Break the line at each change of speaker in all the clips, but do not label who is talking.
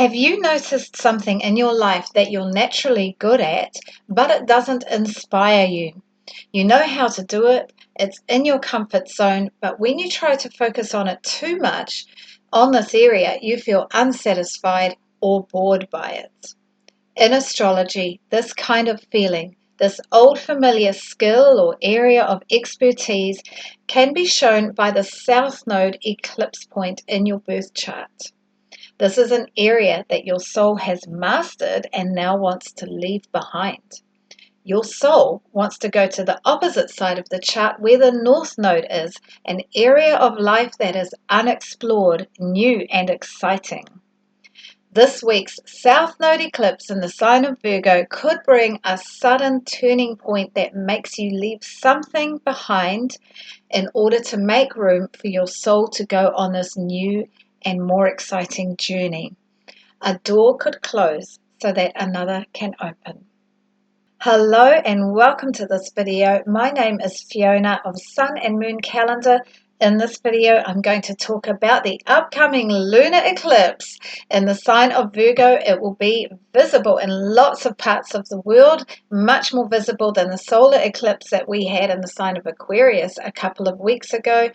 Have you noticed something in your life that you're naturally good at, but it doesn't inspire you? You know how to do it, it's in your comfort zone, but when you try to focus on it too much, on this area, you feel unsatisfied or bored by it. In astrology, this kind of feeling, this old familiar skill or area of expertise, can be shown by the South Node eclipse point in your birth chart. This is an area that your soul has mastered and now wants to leave behind. Your soul wants to go to the opposite side of the chart where the North Node is, an area of life that is unexplored, new and exciting. This week's South Node eclipse in the sign of Virgo could bring a sudden turning point that makes you leave something behind in order to make room for your soul to go on this new and more exciting journey. A door could close so that another can open. Hello and welcome to this video. My name is Fiona of Sun and Moon Calendar. In this video, I'm going to talk about the upcoming lunar eclipse in the sign of Virgo. It will be visible in lots of parts of the world, much more visible than the solar eclipse that we had in the sign of Aquarius a couple of weeks ago.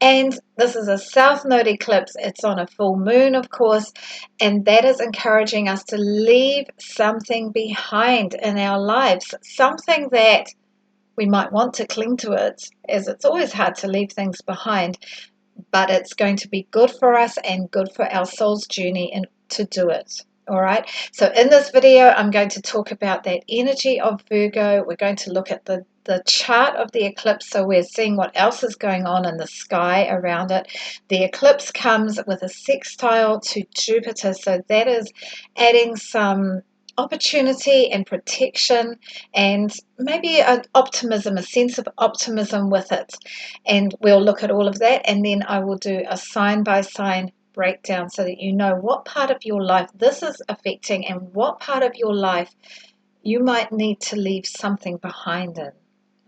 And this is a South Node eclipse. It's on a full moon, of course, and that is encouraging us to leave something behind in our lives, something that we might want to cling to it, as it's always hard to leave things behind, but it's going to be good for us and good for our soul's journey and to do it. All right, so in this video, I'm going to talk about that energy of Virgo. We're going to look at the chart of the eclipse, so we're seeing what else is going on in the sky around it. The eclipse comes with a sextile to Jupiter, so that is adding some opportunity and protection and maybe an optimism, a sense of optimism with it. And we'll look at all of that, and then I will do a sign by sign breakdown so that you know what part of your life this is affecting and what part of your life you might need to leave something behind in.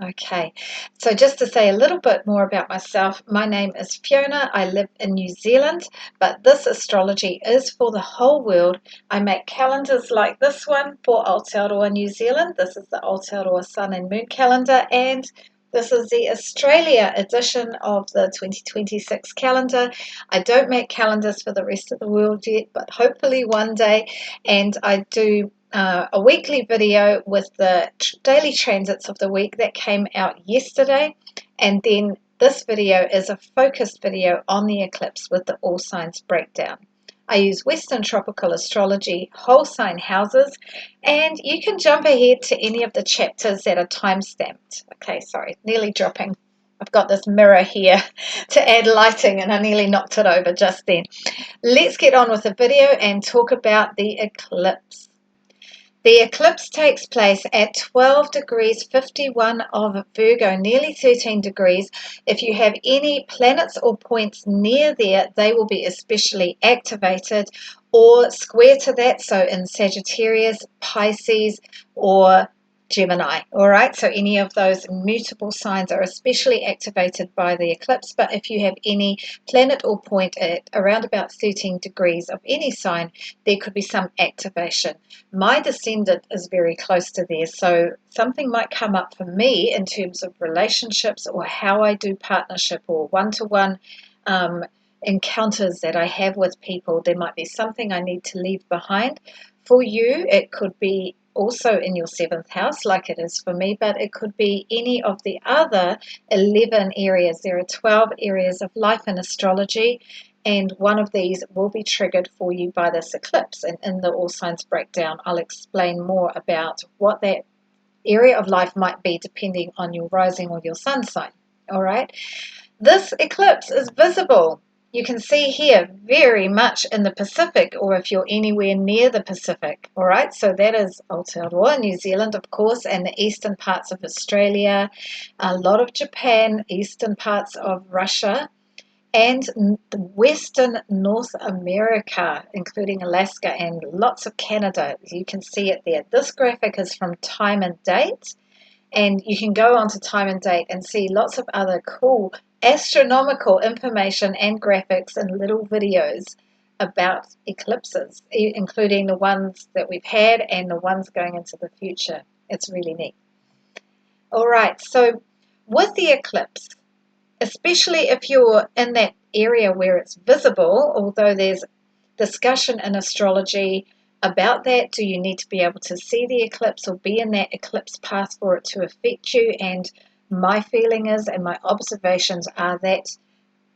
Okay, so just to say a little bit more about myself, my name is Fiona. I live in New Zealand, but this astrology is for the whole world. I make calendars like this one for Aotearoa New Zealand. This is the Aotearoa Sun and Moon calendar, and this is the Australia edition of the 2026 calendar. I don't make calendars for the rest of the world yet, but hopefully one day, and I do a weekly video with the daily transits of the week that came out yesterday, and then this video is a focused video on the eclipse with the all signs breakdown. I use Western tropical astrology whole sign houses, and you can jump ahead to any of the chapters that are time stamped. Okay, sorry, nearly dropping. I've got this mirror here to add lighting and I nearly knocked it over just then. Let's get on with the video and talk about the eclipse. The eclipse takes place at 12 degrees 51 of Virgo, nearly 13 degrees. If you have any planets or points near there, they will be especially activated or square to that, so in Sagittarius, Pisces, or Gemini. All right, so any of those mutable signs are especially activated by the eclipse, but if you have any planet or point at around about 13 degrees of any sign, there could be some activation. My descendant is very close to there, so something might come up for me in terms of relationships or how I do partnership or one-to-one encounters that I have with people. There might be something I need to leave behind. For you, it could be also in your 7th house like it is for me, but it could be any of the other 11 areas. There are 12 areas of life in astrology, and one of these will be triggered for you by this eclipse. And in the all signs breakdown, I'll explain more about what that area of life might be depending on your rising or your sun sign. All right, this eclipse is visible. You can see here very much in the Pacific, or if you're anywhere near the Pacific. All right, so that is Aotearoa, New Zealand, of course, and the eastern parts of Australia, a lot of Japan, eastern parts of Russia, and the western North America, including Alaska and lots of Canada. You can see it there. This graphic is from Time and Date, and you can go on to Time and Date and see lots of other cool astronomical information and graphics and little videos about eclipses, including the ones that we've had and the ones going into the future. It's really neat. All right, so with the eclipse, especially if you're in that area where it's visible, although there's discussion in astrology about that. Do you need to be able to see the eclipse or be in that eclipse path for it to affect you? And my feeling is, and my observations are, that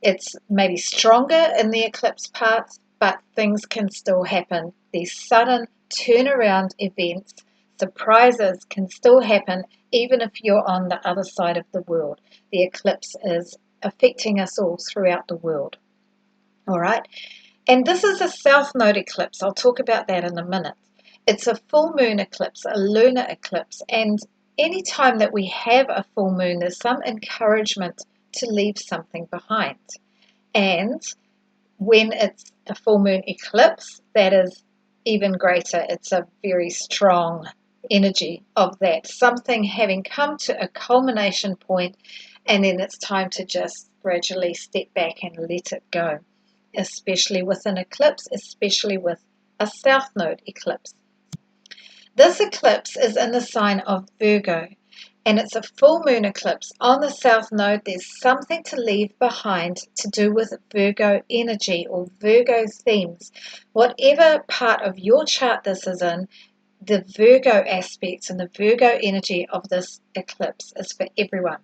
it's maybe stronger in the eclipse path, but things can still happen. These sudden turnaround events, surprises can still happen even if you're on the other side of the world. The eclipse is affecting us all throughout the world. All right. And this is a south node eclipse. I'll talk about that in a minute. It's a full moon eclipse, a lunar eclipse. And any time that we have a full moon, there's some encouragement to leave something behind. And when it's a full moon eclipse, that is even greater. It's a very strong energy of that. Something having come to a culmination point, and then it's time to just gradually step back and let it go. Especially with an eclipse, especially with a south node eclipse. This eclipse is in the sign of Virgo, and it's a full moon eclipse on the south node. There's something to leave behind to do with Virgo energy or Virgo themes. Whatever part of your chart this is in, the Virgo aspects and the Virgo energy of this eclipse is for everyone.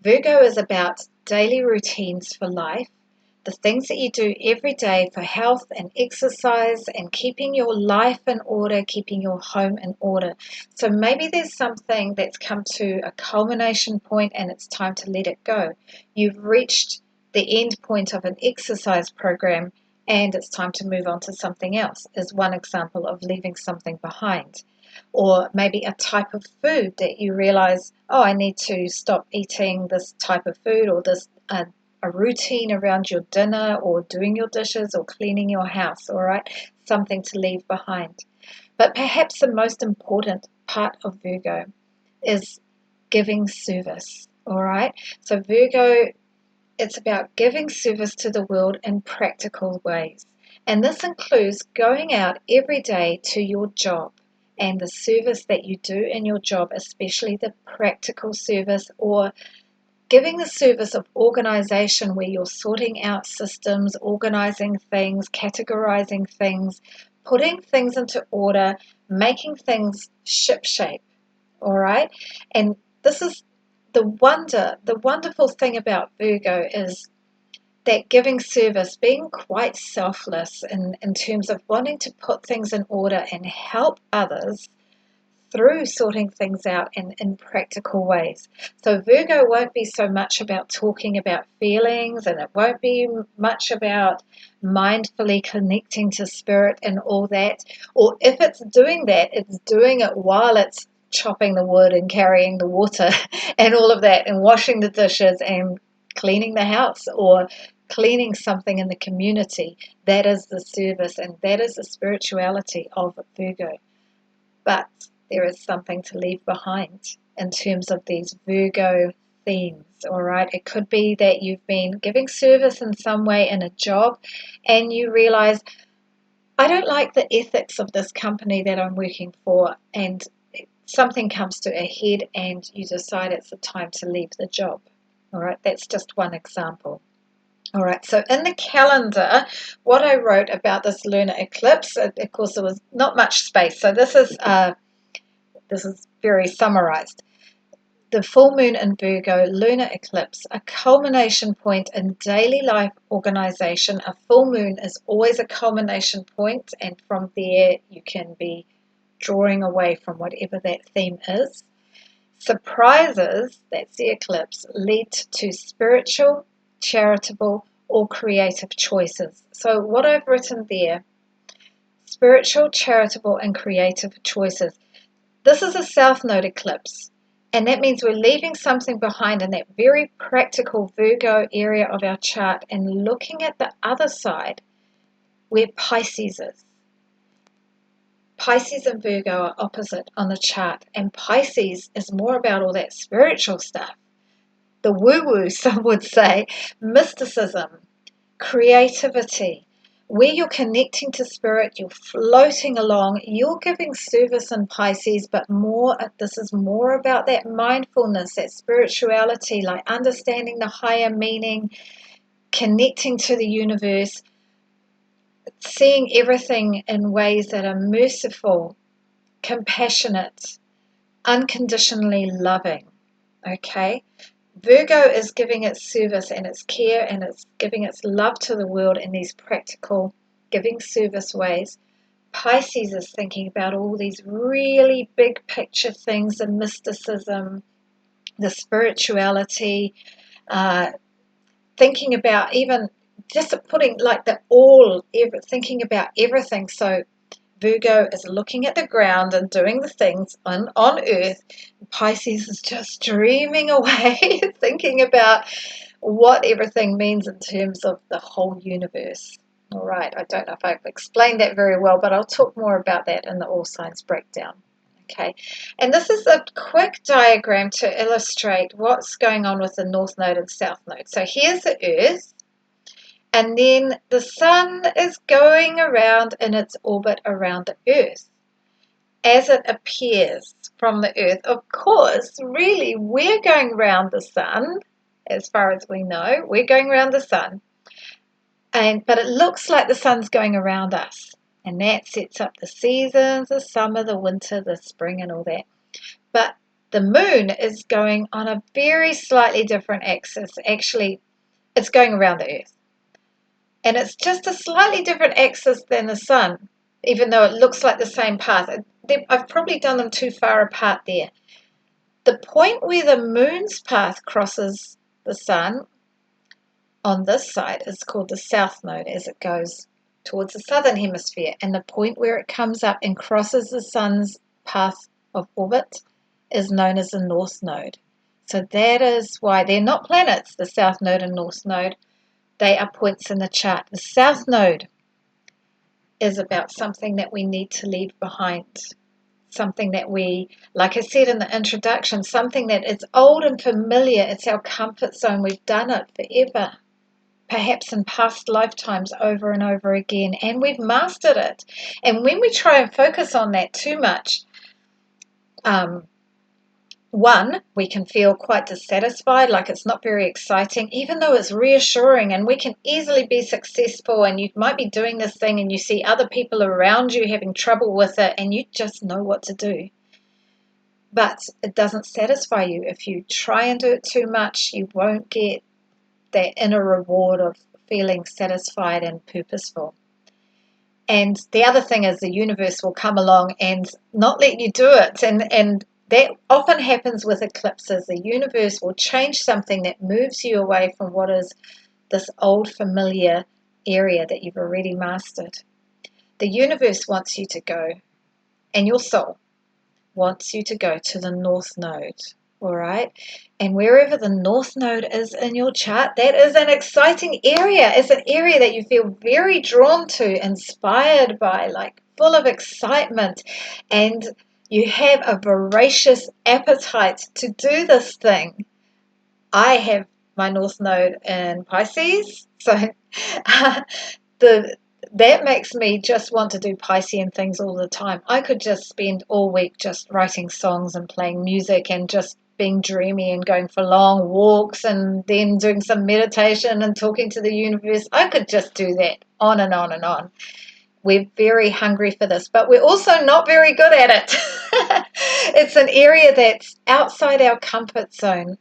Virgo is about daily routines for life, the things that you do every day for health and exercise and keeping your life in order, keeping your home in order. So maybe there's something that's come to a culmination point and it's time to let it go. You've reached the end point of an exercise program and it's time to move on to something else, is one example of leaving something behind. Or maybe a type of food that you realize, oh, I need to stop eating this type of food, or this a routine around your dinner or doing your dishes or cleaning your house, all right? Something to leave behind. But perhaps the most important part of Virgo is giving service, all right? So Virgo, it's about giving service to the world in practical ways. And this includes going out every day to your job and the service that you do in your job, especially the practical service, or giving the service of organization where you're sorting out systems, organizing things, categorizing things, putting things into order, making things shipshape, all right? And this is the wonderful thing about Virgo is that giving service, being quite selfless in terms of wanting to put things in order and help others through sorting things out in practical ways. So Virgo won't be so much about talking about feelings, and it won't be much about mindfully connecting to spirit and all that. Or if it's doing that, it's doing it while it's chopping the wood and carrying the water and all of that, and washing the dishes and cleaning the house or cleaning something in the community. That is the service and that is the spirituality of Virgo. But there is something to leave behind in terms of these Virgo themes, all right? It could be that you've been giving service in some way in a job and you realize, I don't like the ethics of this company that I'm working for, and something comes to a head and you decide it's the time to leave the job, all right? That's just one example. All right, so in the calendar, what I wrote about this lunar eclipse, of course, there was not much space, so this is very summarized. The full moon in Virgo, lunar eclipse, a culmination point in daily life organization. A full moon is always a culmination point, and from there you can be drawing away from whatever that theme is. Surprises, that's the eclipse, lead to spiritual, charitable, or creative choices. So what I've written there, spiritual, charitable, and creative choices. This is a south node eclipse, and that means we're leaving something behind in that very practical Virgo area of our chart and looking at the other side where Pisces is. Pisces and Virgo are opposite on the chart, and Pisces is more about all that spiritual stuff. The woo-woo, some would say, mysticism, creativity, where you're connecting to spirit, you're floating along, you're giving service in Pisces, but this is more about that mindfulness, that spirituality, like understanding the higher meaning, connecting to the universe, seeing everything in ways that are merciful, compassionate, unconditionally loving. Okay? Virgo is giving its service and its care and it's giving its love to the world in these practical, giving service ways. Pisces is thinking about all these really big picture things, the mysticism, the spirituality, thinking about even just putting like thinking about everything. So Virgo is looking at the ground and doing the things on Earth. Pisces is just dreaming away, thinking about what everything means in terms of the whole universe. All right, I don't know if I've explained that very well, but I'll talk more about that in the All Signs breakdown. Okay, and this is a quick diagram to illustrate what's going on with the North Node and South Node. So here's the Earth. And then the sun is going around in its orbit around the Earth as it appears from the Earth. Of course, really, we're going around the sun, as far as we know. We're going around the sun. But it looks like the sun's going around us. And that sets up the seasons, the summer, the winter, the spring, and all that. But the moon is going on a very slightly different axis. Actually, it's going around the Earth. And it's just a slightly different axis than the sun, even though it looks like the same path. I've probably done them too far apart there. The point where the moon's path crosses the sun on this side is called the South Node as it goes towards the southern hemisphere. And the point where it comes up and crosses the sun's path of orbit is known as the North Node. So that is why they're not planets, the South Node and North Node. They are points in the chart. The South Node is about something that we need to leave behind. Something that we, like I said in the introduction, something that is old and familiar. It's our comfort zone. We've done it forever, perhaps in past lifetimes over and over again, and we've mastered it. And when we try and focus on that too much, one, we can feel quite dissatisfied, like it's not very exciting, even though it's reassuring and we can easily be successful, and you might be doing this thing and you see other people around you having trouble with it and you just know what to do. But it doesn't satisfy you. If you try and do it too much, you won't get that inner reward of feeling satisfied and purposeful. And the other thing is the universe will come along and not let you do it. And that often happens with eclipses. The universe will change something that moves you away from what is this old familiar area that you've already mastered. The universe wants you to go, and your soul wants you to go to the North Node, all right? And wherever the North Node is in your chart, that is an exciting area. It's an area that you feel very drawn to, inspired by, like full of excitement, and you have a voracious appetite to do this thing. I have my North Node in Pisces, so that makes me just want to do Piscean things all the time. I could just spend all week just writing songs and playing music and just being dreamy and going for long walks and then doing some meditation and talking to the universe. I could just do that on and on and on. We're very hungry for this, but we're also not very good at it. It's an area that's outside our comfort zone.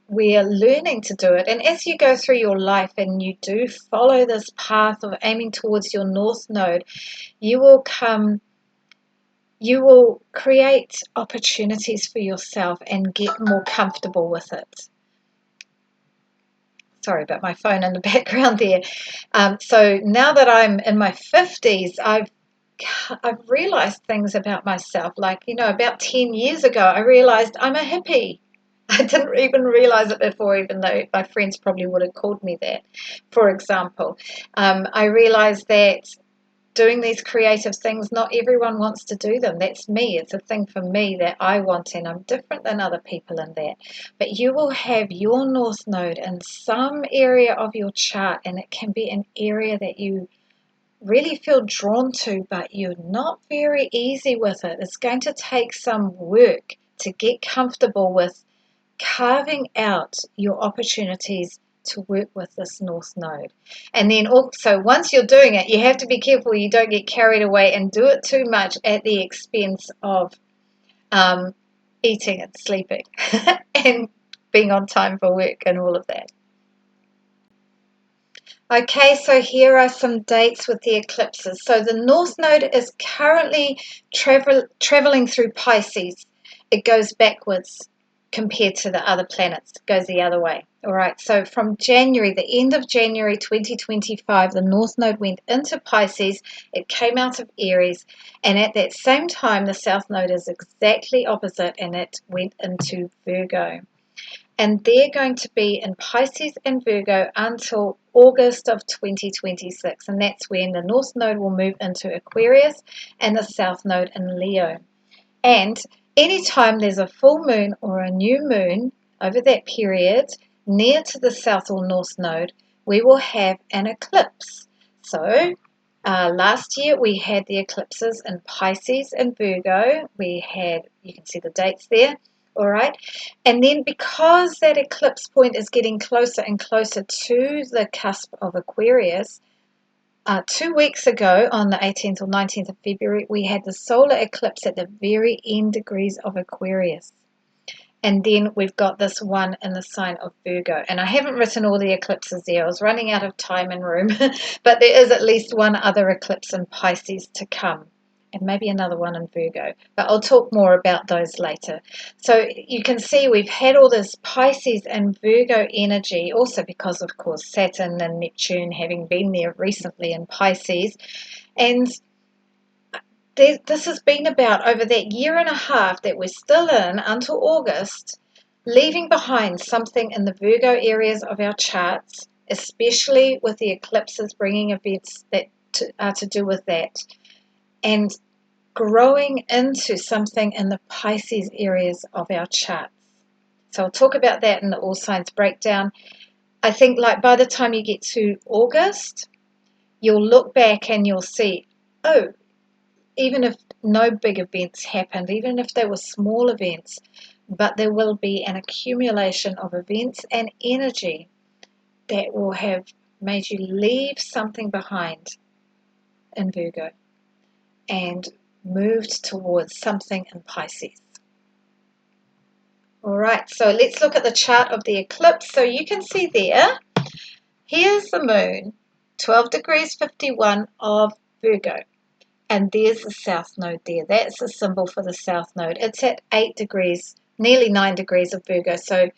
We are learning to do it. And as you go through your life and you do follow this path of aiming towards your North Node, you will create opportunities for yourself and get more comfortable with it. Sorry about my phone in the background there. So now that I'm in my 50s, I've realized things about myself. Like, about 10 years ago, I realized I'm a hippie. I didn't even realize it before, even though my friends probably would have called me that, for example. I realized that doing these creative things, not everyone wants to do them. That's me. It's a thing for me that I want, and I'm different than other people in that. But you will have your North Node in some area of your chart, and it can be an area that you really feel drawn to, but you're not very easy with it. It's going to take some work to get comfortable with carving out your opportunities to work with this North Node. And then also, once you're doing it, you have to be careful you don't get carried away and do it too much at the expense of eating and sleeping and being on time for work and all of that. Okay, so here are some dates with the eclipses. So the North Node is currently traveling through Pisces. It goes backwards compared to the other planets. It goes the other way. All right, so from January, the end of January 2025, the North Node went into Pisces. It came out of Aries. And at that same time, the South Node is exactly opposite, and it went into Virgo. And they're going to be in Pisces and Virgo until August of 2026. And that's when the North Node will move into Aquarius and the South Node in Leo. And anytime there's a full moon or a new moon over that period near to the South or North Node, we will have an eclipse. So last year we had the eclipses in Pisces and Virgo. We had, you can see the dates there. All right, and then because that eclipse point is getting closer and closer to the cusp of Aquarius, 2 weeks ago on the 18th or 19th of February, we had the solar eclipse at the very end degrees of Aquarius. And then we've got this one in the sign of Virgo. And I haven't written all the eclipses there. I was running out of time and room. But there is at least one other eclipse in Pisces to come. And maybe another one in Virgo. But I'll talk more about those later. So you can see we've had all this Pisces and Virgo energy, also because, of course, Saturn and Neptune having been there recently in Pisces. And this has been about over that year and a half that we're still in until August, leaving behind something in the Virgo areas of our charts, especially with the eclipses bringing events that are to do with that, and growing into something in the Pisces areas of our charts. So I'll talk about that in the All Signs breakdown. I think like by the time you get to August, you'll look back and you'll see, oh, even if no big events happened, even if they were small events, but there will be an accumulation of events and energy that will have made you leave something behind in Virgo and moved towards something in Pisces. All right, so let's look at the chart of the eclipse. So you can see there, here's the moon, 12 degrees 51 of Virgo. And there's the South Node there. That's the symbol for the South Node. It's at 8 degrees, nearly 9 degrees of Virgo. So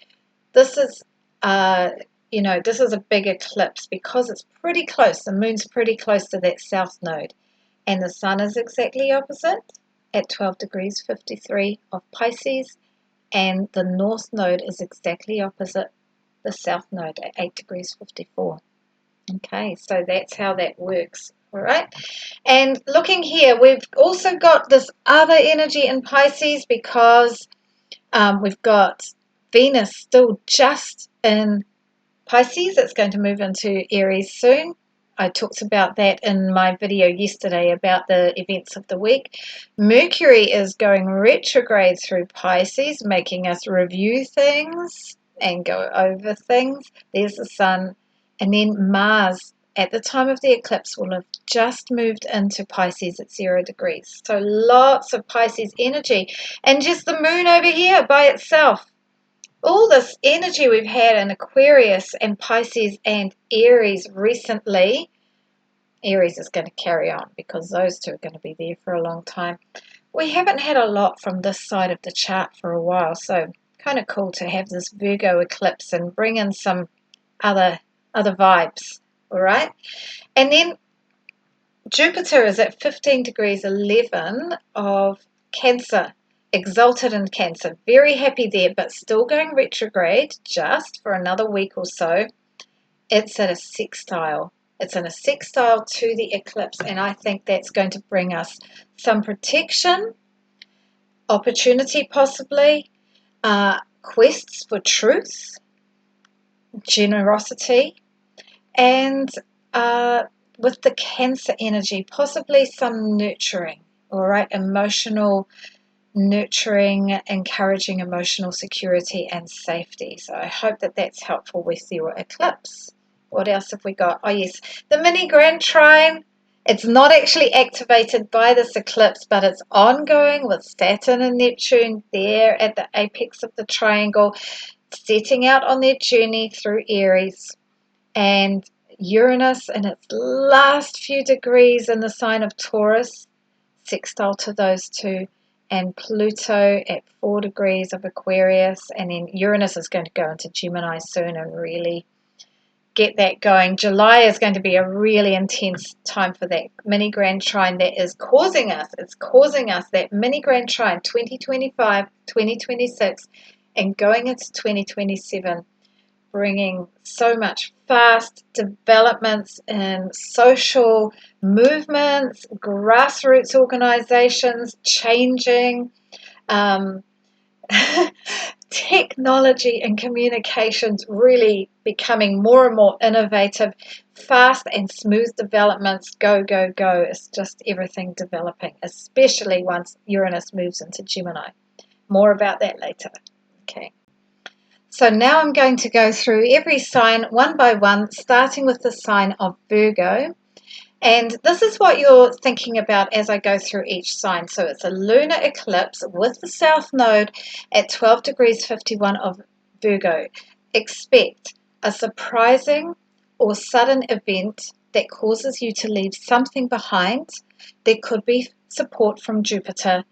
this is, this is a big eclipse because it's pretty close. The moon's pretty close to that South Node. And the sun is exactly opposite at 12 degrees 53 of Pisces. And the North Node is exactly opposite the South Node at 8 degrees 54. Okay, so that's how that works. All right, and looking here, we've also got this other energy in Pisces because we've got Venus still just in Pisces. It's going to move into Aries soon. I talked about that in my video yesterday about the events of the week. Mercury is going retrograde through Pisces, making us review things and go over things. There's the sun. And then Mars, at the time of the eclipse, will have just moved into Pisces at 0 degrees. So lots of Pisces energy. And just the moon over here by itself. All this energy we've had in Aquarius and Pisces and Aries recently. Aries is going to carry on because those two are going to be there for a long time. We haven't had a lot from this side of the chart for a while. So kind of cool to have this Virgo eclipse and bring in some other vibes. All right, and then Jupiter is at 15 degrees 11 of Cancer, exalted in Cancer, very happy there, but still going retrograde just for another week or so. It's at a sextile. It's in a sextile to the eclipse, and I think that's going to bring us some protection, opportunity possibly, quests for truth, generosity, and with the Cancer energy, possibly some nurturing, all right, emotional nurturing, encouraging emotional security and safety. So I hope that that's helpful with your eclipse. What else have we got? Oh yes, the mini grand trine. It's not actually activated by this eclipse, but it's ongoing with Saturn and Neptune there at the apex of the triangle, setting out on their journey through Aries, and Uranus in its last few degrees in the sign of Taurus, sextile to those two, and Pluto at 4 degrees of Aquarius, and then Uranus is going to go into Gemini soon and really get that going. July is going to be a really intense time for that mini grand trine that is causing us, that mini grand trine 2025, 2026, and going into 2027, bringing so much fast developments in social movements, grassroots organizations, changing, technology and communications really becoming more and more innovative, fast and smooth developments, go, go, go. It's just everything developing, especially once Uranus moves into Gemini. More about that later. Okay. So now I'm going to go through every sign one by one, starting with the sign of Virgo. And this is what you're thinking about as I go through each sign. So it's a lunar eclipse with the south node at 12 degrees 51 of Virgo. Expect a surprising or sudden event that causes you to leave something behind. There could be support from Jupiter,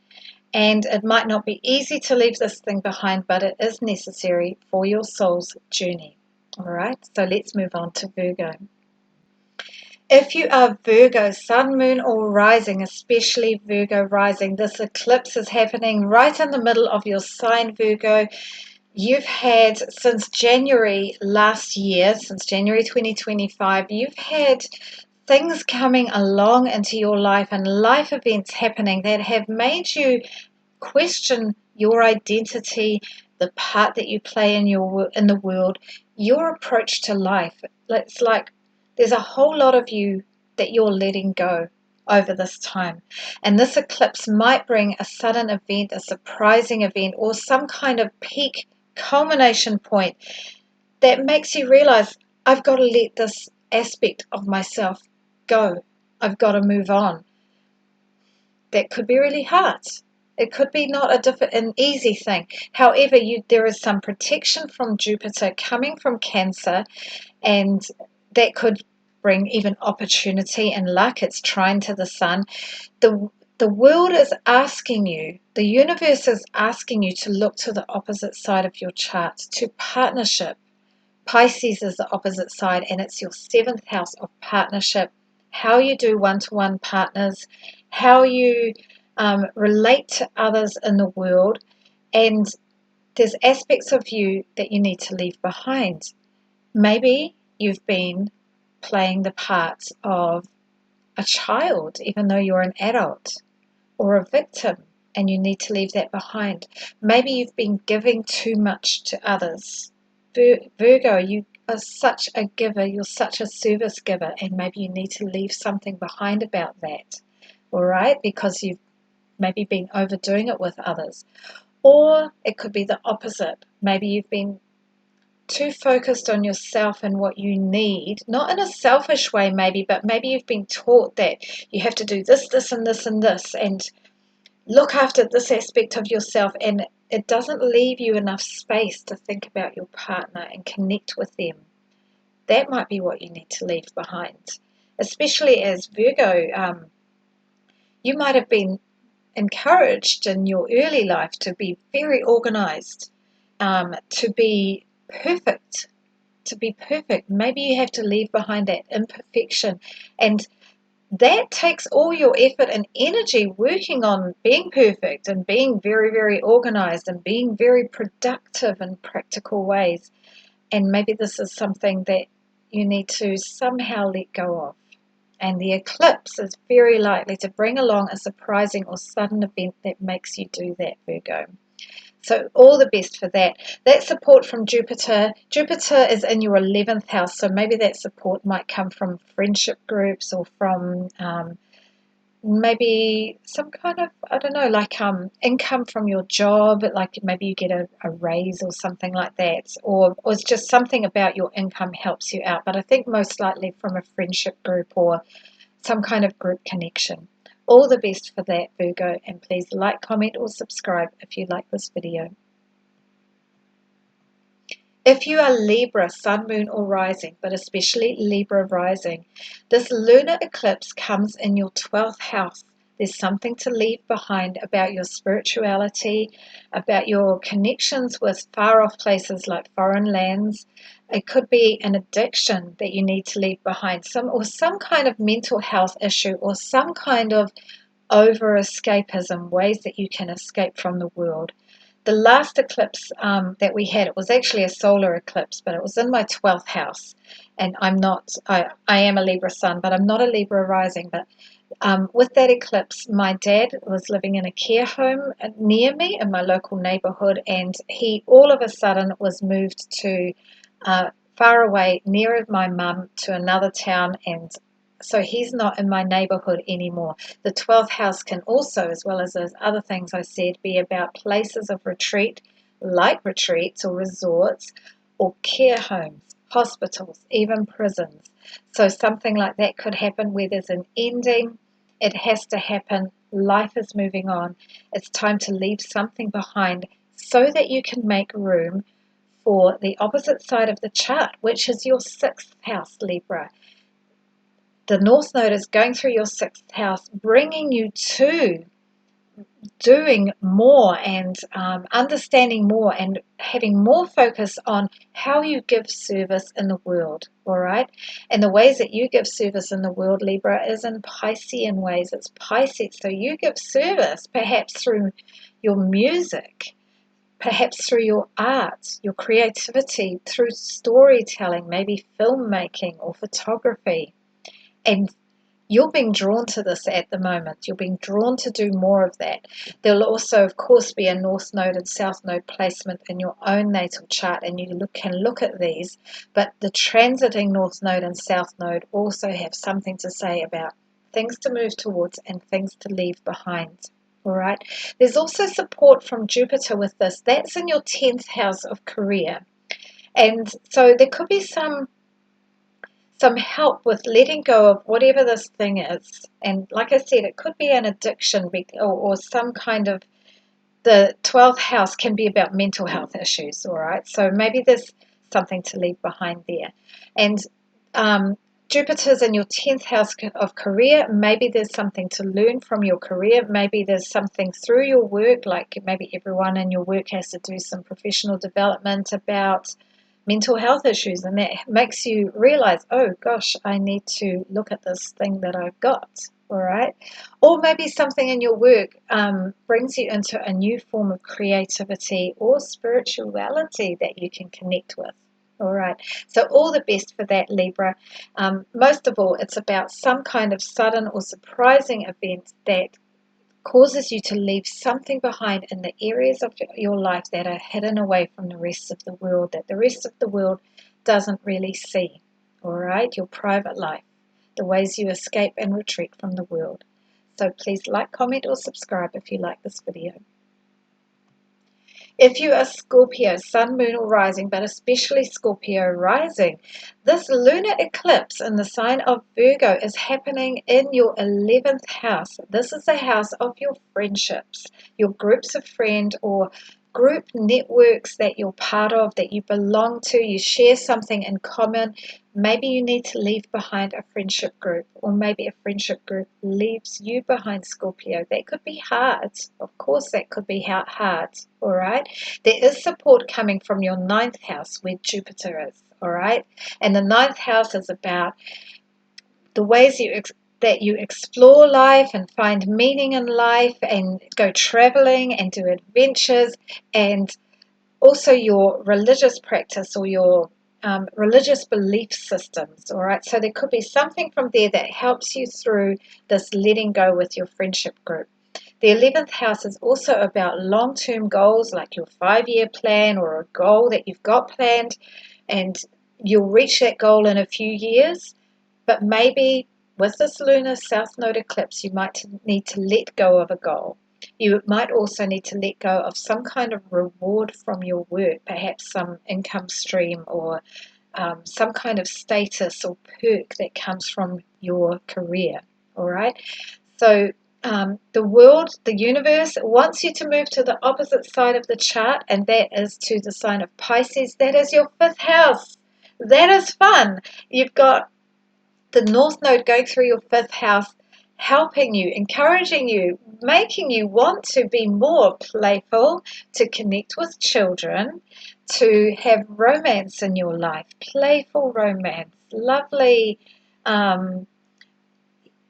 and it might not be easy to leave this thing behind, but it is necessary for your soul's journey. All right, so let's move on to Virgo. If you are Virgo, sun, moon, or rising, especially Virgo rising, this eclipse is happening right in the middle of your sign, Virgo. You've had, since January last year, since January 2025, you've had things coming along into your life and life events happening that have made you question your identity, the part that you play in the world, your approach to life. It's like there's a whole lot of you that you're letting go over this time. And this eclipse might bring a sudden event, a surprising event, or some kind of peak culmination point that makes you realize, I've got to let this aspect of myself go. I've got to move on. That could be really hard. It could be not an easy thing. However, there is some protection from Jupiter coming from Cancer, and that could bring even opportunity and luck. It's trine to the sun. The world is asking you, the universe is asking you to look to the opposite side of your chart, to partnership. Pisces is the opposite side, and it's your 7th house of partnership, how you do one-to-one partners, how you relate to others in the world, and there's aspects of you that you need to leave behind. Maybe you've been playing the part of a child, even though you're an adult, or a victim, and you need to leave that behind. Maybe you've been giving too much to others. Virgo, you are such a giver, you're such a service giver, and maybe you need to leave something behind about that, all right? Because you've maybe been overdoing it with others. Or it could be the opposite. Maybe you've been too focused on yourself and what you need, not in a selfish way maybe, but maybe you've been taught that you have to do this, this, and this, and this, and look after this aspect of yourself, and it doesn't leave you enough space to think about your partner and connect with them. That might be what you need to leave behind, especially as Virgo. You might have been encouraged in your early life to be very organized, to be perfect, Maybe you have to leave behind that imperfection, and that takes all your effort and energy working on being perfect and being very, very organized and being very productive in practical ways. And maybe this is something that you need to somehow let go of. And the eclipse is very likely to bring along a surprising or sudden event that makes you do that, Virgo. So all the best for that. That support from Jupiter. Jupiter is in your 11th house, so maybe that support might come from friendship groups or from maybe some kind of, I don't know, like income from your job, like maybe you get a raise or something like that, or it's just something about your income helps you out. But I think most likely from a friendship group or some kind of group connection. All the best for that, Virgo, and please like, comment, or subscribe if you like this video. If you are Libra, Sun, Moon, or Rising, but especially Libra Rising, this lunar eclipse comes in your 12th house. There's something to leave behind about your spirituality, about your connections with far-off places like foreign lands. It could be an addiction that you need to leave behind, some kind of mental health issue, or some kind of over-escapism, ways that you can escape from the world. The last eclipse that we had, it was actually a solar eclipse, but it was in my 12th house. And I am a Libra sun, but I'm not a Libra rising. But with that eclipse, my dad was living in a care home near me in my local neighborhood, and he all of a sudden was moved to far away, nearer my mum, to another town, and so he's not in my neighborhood anymore. The 12th house can also, as well as those other things I said, be about places of retreat, like retreats or resorts, or care homes, hospitals, even prisons. So something like that could happen where there's an ending. It has to happen. Life is moving on. It's time to leave something behind so that you can make room for the opposite side of the chart, which is your 6th house, Libra. The North Node is going through your 6th house, bringing you to doing more and understanding more and having more focus on how you give service in the world, all right? And the ways that you give service in the world, Libra, is in Piscean ways. It's Pisces, so you give service perhaps through your music, perhaps through your art, your creativity, through storytelling, maybe filmmaking or photography. And you're being drawn to this at the moment. You're being drawn to do more of that. There'll also, of course, be a North Node and South Node placement in your own natal chart, and you can look at these. But the transiting North Node and South Node also have something to say about things to move towards and things to leave behind. All right. There's also support from Jupiter with this. That's in your 10th house of career. And so there could be some help with letting go of whatever this thing is. And like I said, it could be an addiction or some kind of, the 12th house can be about mental health issues, all right? So maybe there's something to leave behind there. And Jupiter's in your 10th house of career. Maybe there's something to learn from your career. Maybe there's something through your work, like maybe everyone in your work has to do some professional development about mental health issues, and that makes you realize, oh gosh, I need to look at this thing that I've got, all right? Or maybe something in your work brings you into a new form of creativity or spirituality that you can connect with. All right, so all the best for that, Libra. Most of all, it's about some kind of sudden or surprising event that causes you to leave something behind in the areas of your life that are hidden away from the rest of the world, that the rest of the world doesn't really see. All right, your private life, the ways you escape and retreat from the world. So please like, comment, or subscribe if you like this video. If you are Scorpio, Sun, Moon, or Rising, but especially Scorpio Rising, this lunar eclipse in the sign of Virgo is happening in your 11th house. This is the house of your friendships, your groups of friends or group networks that you're part of, that you belong to, you share something in common. Maybe you need to leave behind a friendship group, or maybe a friendship group leaves you behind, Scorpio. That could be hard. Of course, that could be hard, all right? There is support coming from your 9th house where Jupiter is, all right? And the 9th house is about the ways that you explore life and find meaning in life and go traveling and do adventures, and also your religious practice or your religious belief systems, all right? So there could be something from there that helps you through this letting go with your friendship group. The 11th house is also about long-term goals, like your 5-year plan or a goal that you've got planned, and you'll reach that goal in a few years. But maybe with this lunar south node eclipse, you might need to let go of a goal. You might also need to let go of some kind of reward from your work, perhaps some income stream or some kind of status or perk that comes from your career. All right. So the world, the universe wants you to move to the opposite side of the chart, and that is to the sign of Pisces. That is your 5th house. That is fun. You've got the North Node going through your 5th house, helping you, encouraging you, making you want to be more playful, to connect with children, to have romance in your life, playful romance, lovely,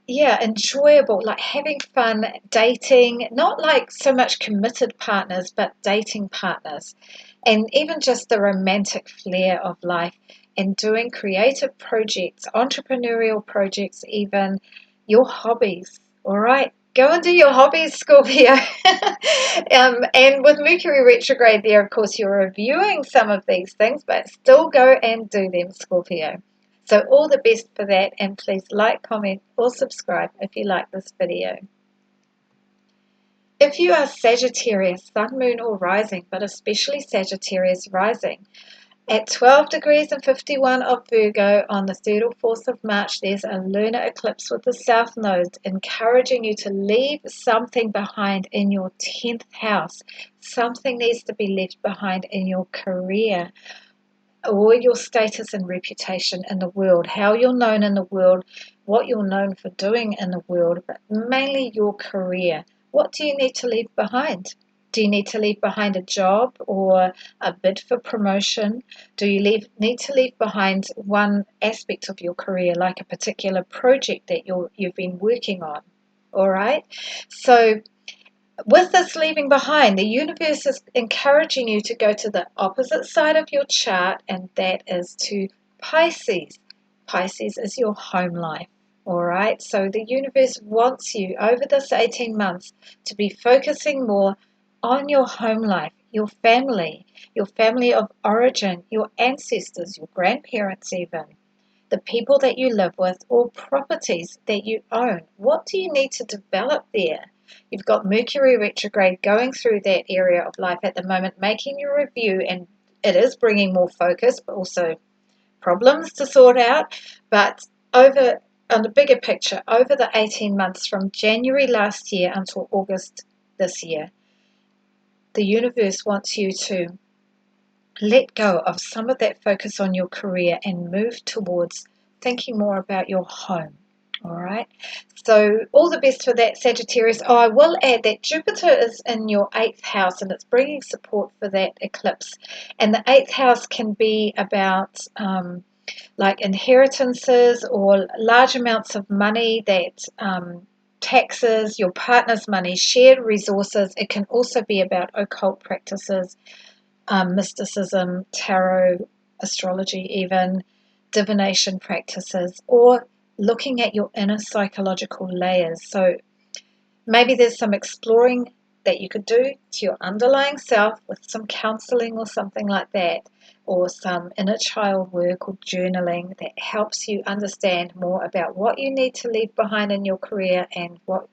enjoyable, like having fun, dating, not like so much committed partners, but dating partners, and even just the romantic flair of life, and doing creative projects, entrepreneurial projects, even your hobbies. All right, go and do your hobbies, Scorpio. And with Mercury retrograde there, of course, you're reviewing some of these things, but still go and do them, Scorpio. So all the best for that, and please like, comment, or subscribe if you like this video. If you are Sagittarius, Sun, Moon, or Rising, but especially Sagittarius Rising, at 12 degrees and 51 of Virgo on the 3rd or 4th of March, there's a lunar eclipse with the South Node encouraging you to leave something behind in your 10th house. Something needs to be left behind in your career, or your status and reputation in the world, how you're known in the world, what you're known for doing in the world, but mainly your career. What do you need to leave behind? Do you need to leave behind a job or a bid for promotion? Do you need to leave behind one aspect of your career, like a particular project that you've been working on? All right. So with this leaving behind, the universe is encouraging you to go to the opposite side of your chart, and that is to Pisces. Pisces is your home life. All right. So the universe wants you over this 18 months to be focusing more on your home life, your family of origin, your ancestors, your grandparents, even the people that you live with, or properties that you own. What do you need to develop there? You've got Mercury retrograde going through that area of life at the moment, making your review, and it is bringing more focus, but also problems to sort out. But on the bigger picture, over the 18 months from January last year until August this year, the universe wants you to let go of some of that focus on your career and move towards thinking more about your home. All right. So all the best for that, Sagittarius. Oh, I will add that Jupiter is in your 8th house, and it's bringing support for that eclipse. And the 8th house can be about like inheritances or large amounts of money, that taxes, your partner's money, shared resources. It can also be about occult practices, mysticism, tarot, astrology, even divination practices, or looking at your inner psychological layers. So maybe there's some exploring that you could do to your underlying self with some counseling or something like that, or some inner child work or journaling that helps you understand more about what you need to leave behind in your career and what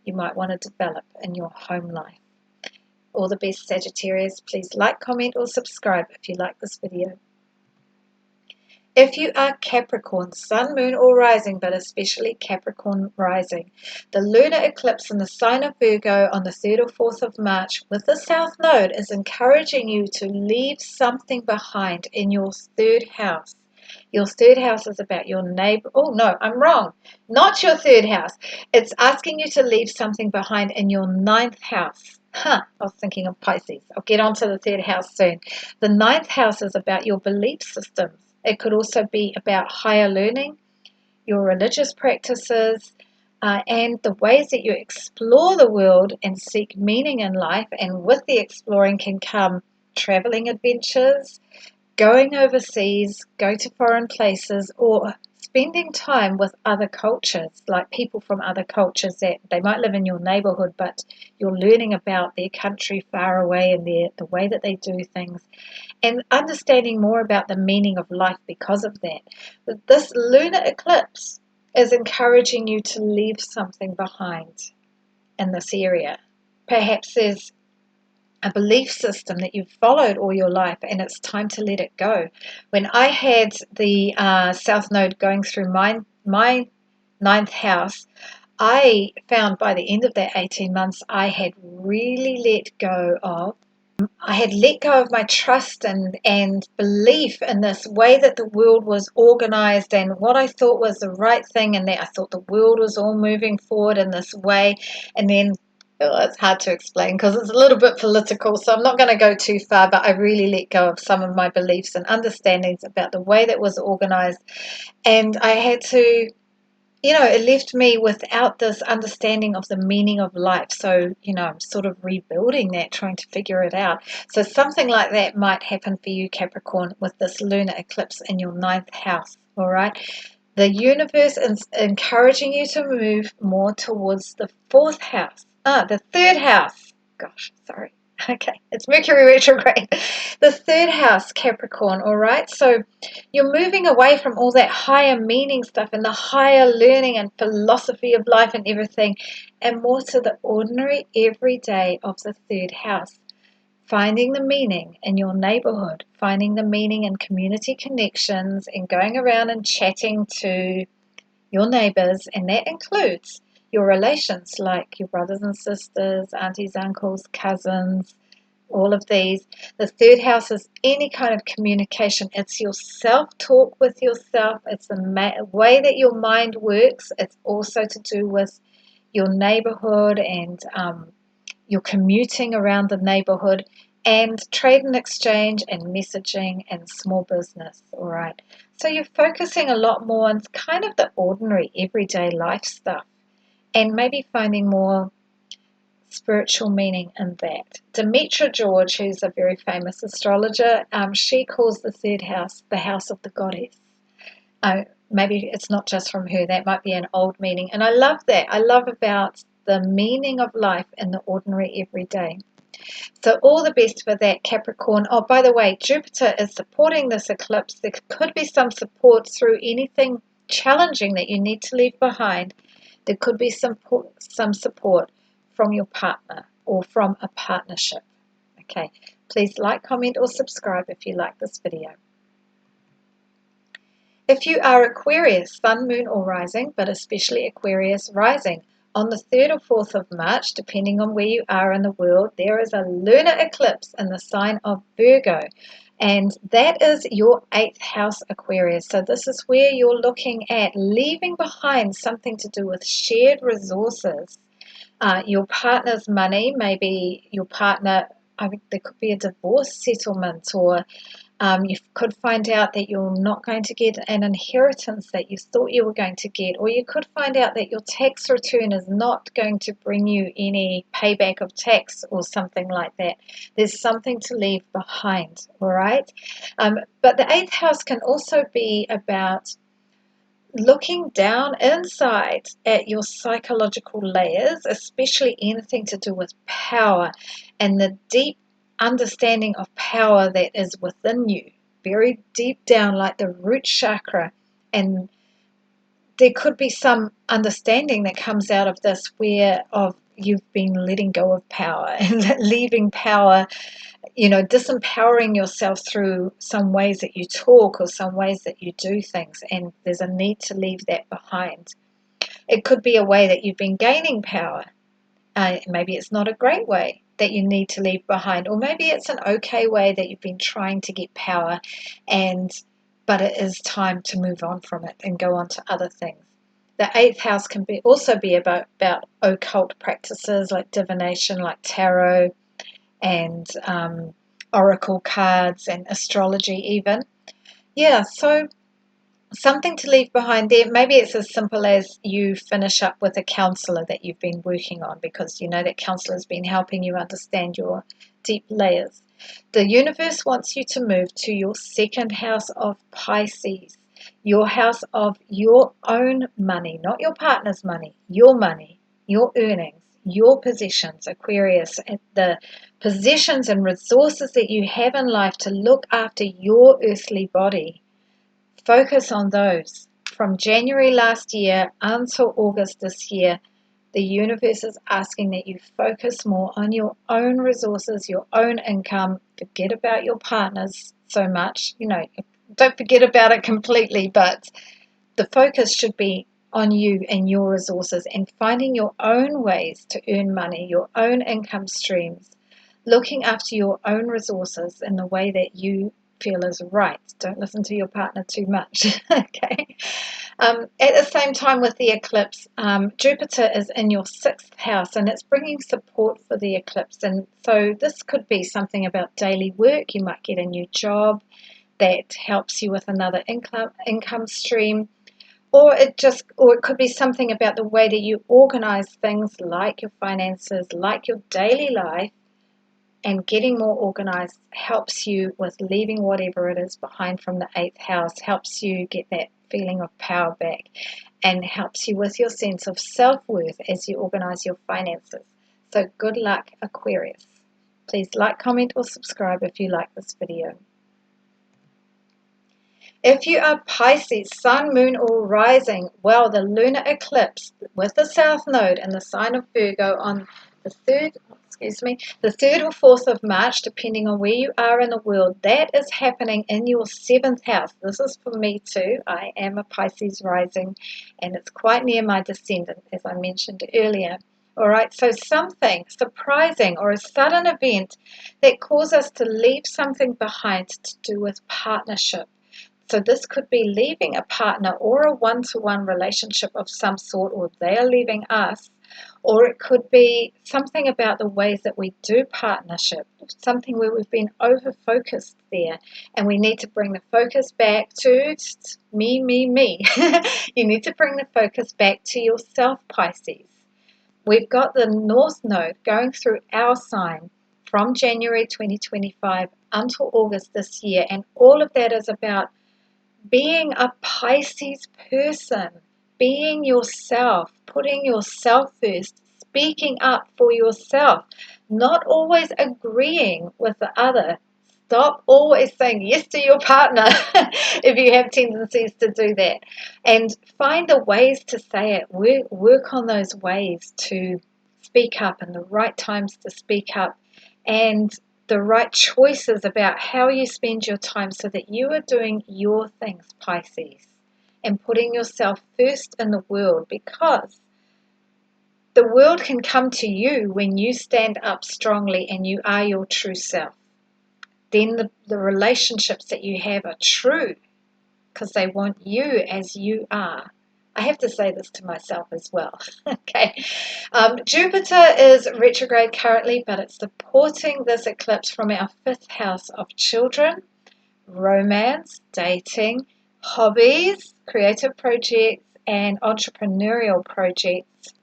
you might want to develop in your home life. All the best, Sagittarius. Please like, comment, or subscribe if you like this video. If you are Capricorn, Sun, Moon, or Rising, but especially Capricorn Rising, the lunar eclipse in the sign of Virgo on the 3rd or 4th of March with the South Node is encouraging you to leave something behind in your 3rd house. Your 3rd house is about your neighbor. Oh, no, I'm wrong. Not your 3rd house. It's asking you to leave something behind in your 9th house. I was thinking of Pisces. I'll get onto the 3rd house soon. The 9th house is about your belief systems. It could also be about higher learning, your religious practices, and the ways that you explore the world and seek meaning in life. And with the exploring can come traveling adventures, going overseas, go to foreign places, or spending time with other cultures, like people from other cultures that they might live in your neighborhood, but you're learning about their country far away and the way that they do things, and understanding more about the meaning of life because of that. But this lunar eclipse is encouraging you to leave something behind in this area. Perhaps there's a belief system that you've followed all your life and it's time to let it go. When I had the South Node going through my ninth house, I found by the end of that 18 months I had really let go of. I had let go of my trust and belief in this way that the world was organized and what I thought was the right thing, and that I thought the world was all moving forward in this way. And then it's hard to explain because it's a little bit political, so I'm not going to go too far, but I really let go of some of my beliefs and understandings about the way that was organized. And I had to, it left me without this understanding of the meaning of life. So, I'm sort of rebuilding that, trying to figure it out. So something like that might happen for you, Capricorn, with this lunar eclipse in your ninth house, all right? The universe is encouraging you to move more towards the fourth house. The third house. Gosh, sorry. Okay, it's Mercury retrograde. The third house, Capricorn, all right? So you're moving away from all that higher meaning stuff and the higher learning and philosophy of life and everything, and more to the ordinary everyday of the third house. Finding the meaning in your neighborhood, finding the meaning in community connections, and going around and chatting to your neighbors, and that includes your relations like your brothers and sisters, aunties, uncles, cousins, all of these. The third house is any kind of communication. It's your self-talk with yourself. It's the way that your mind works. It's also to do with your neighborhood and your commuting around the neighborhood, and trade and exchange and messaging and small business, all right? So you're focusing a lot more on kind of the ordinary everyday life stuff and maybe finding more spiritual meaning in that. Demetra George, who's a very famous astrologer, she calls the third house the house of the goddess. Maybe it's not just from her, that might be an old meaning. And I love that. I love about the meaning of life in the ordinary everyday. So all the best for that, Capricorn. Oh, by the way, Jupiter is supporting this eclipse. There could be some support through anything challenging that you need to leave behind. There could be some support from your partner or from a partnership. Okay, please like, comment, or subscribe if you like this video. If you are Aquarius, Sun, Moon, or Rising, but especially Aquarius Rising, on the 3rd or 4th of March, depending on where you are in the world, there is a lunar eclipse in the sign of Virgo, and that is your 8th house, Aquarius. So this is where you're looking at leaving behind something to do with shared resources. Your partner's money, maybe your partner, there could be a divorce settlement, or you could find out that you're not going to get an inheritance that you thought you were going to get, or you could find out that your tax return is not going to bring you any payback of tax or something like that. There's something to leave behind, all right? But the 8th house can also be about looking down inside at your psychological layers, especially anything to do with power and the deep understanding of power that is within you, very deep down, like the root chakra. And there could be some understanding that comes out of this where of you've been letting go of power and leaving power, disempowering yourself through some ways that you talk or some ways that you do things, and there's a need to leave that behind. It could be a way that you've been gaining power. Maybe it's not a great way that you need to leave behind, or maybe it's an okay way that you've been trying to get power, but it is time to move on from it and go on to other things. The 8th house can also be about occult practices like divination, like tarot, and oracle cards and astrology even. Yeah, so something to leave behind there. Maybe it's as simple as you finish up with a counselor that you've been working on because you know that counselor's been helping you understand your deep layers. The universe wants you to move to your 2nd house of Pisces. Your house of your own money, not your partner's money, your earnings, your possessions, Aquarius, and the possessions and resources that you have in life to look after your earthly body. Focus on those. From January last year until August this year, the universe is asking that you focus more on your own resources, your own income. Forget about your partners so much. Don't forget about it completely, but the focus should be on you and your resources and finding your own ways to earn money, your own income streams, looking after your own resources in the way that you feel is right. Don't listen to your partner too much. Okay. At the same time with the eclipse, Jupiter is in your 6th house and it's bringing support for the eclipse. And so this could be something about daily work. You might get a new job that helps you with another income stream. Or it could be something about the way that you organize things, like your finances, like your daily life, and getting more organized helps you with leaving whatever it is behind from the 8th house, helps you get that feeling of power back, and helps you with your sense of self-worth as you organize your finances. So good luck, Aquarius. Please like, comment, or subscribe if you like this video. If you are Pisces, sun, moon, or rising, well, the lunar eclipse with the south node in the sign of Virgo on the 3rd or 4th of March, depending on where you are in the world, that is happening in your 7th house. This is for me too. I am a Pisces rising, and it's quite near my descendant, as I mentioned earlier. All right, so something surprising or a sudden event that causes us to leave something behind to do with partnership. So this could be leaving a partner or a one-to-one relationship of some sort, or they are leaving us, or it could be something about the ways that we do partnership, something where we've been over-focused there, and we need to bring the focus back to me. You need to bring the focus back to yourself, Pisces. We've got the North Node going through our sign from January 2025 until August this year, and all of that is about being a Pisces person, being yourself, putting yourself first, speaking up for yourself, not always agreeing with the other. Stop always saying yes to your partner if you have tendencies to do that. And find the ways to say it. Work on those ways to speak up and the right times to speak up, and the right choices about how you spend your time so that you are doing your things, Pisces, and putting yourself first in the world, because the world can come to you when you stand up strongly and you are your true self. Then the relationships that you have are true because they want you as you are. I have to say this to myself as well. Okay. Jupiter is retrograde currently, but it's supporting this eclipse from our 5th house of children, romance, dating, hobbies, creative projects, and entrepreneurial projects,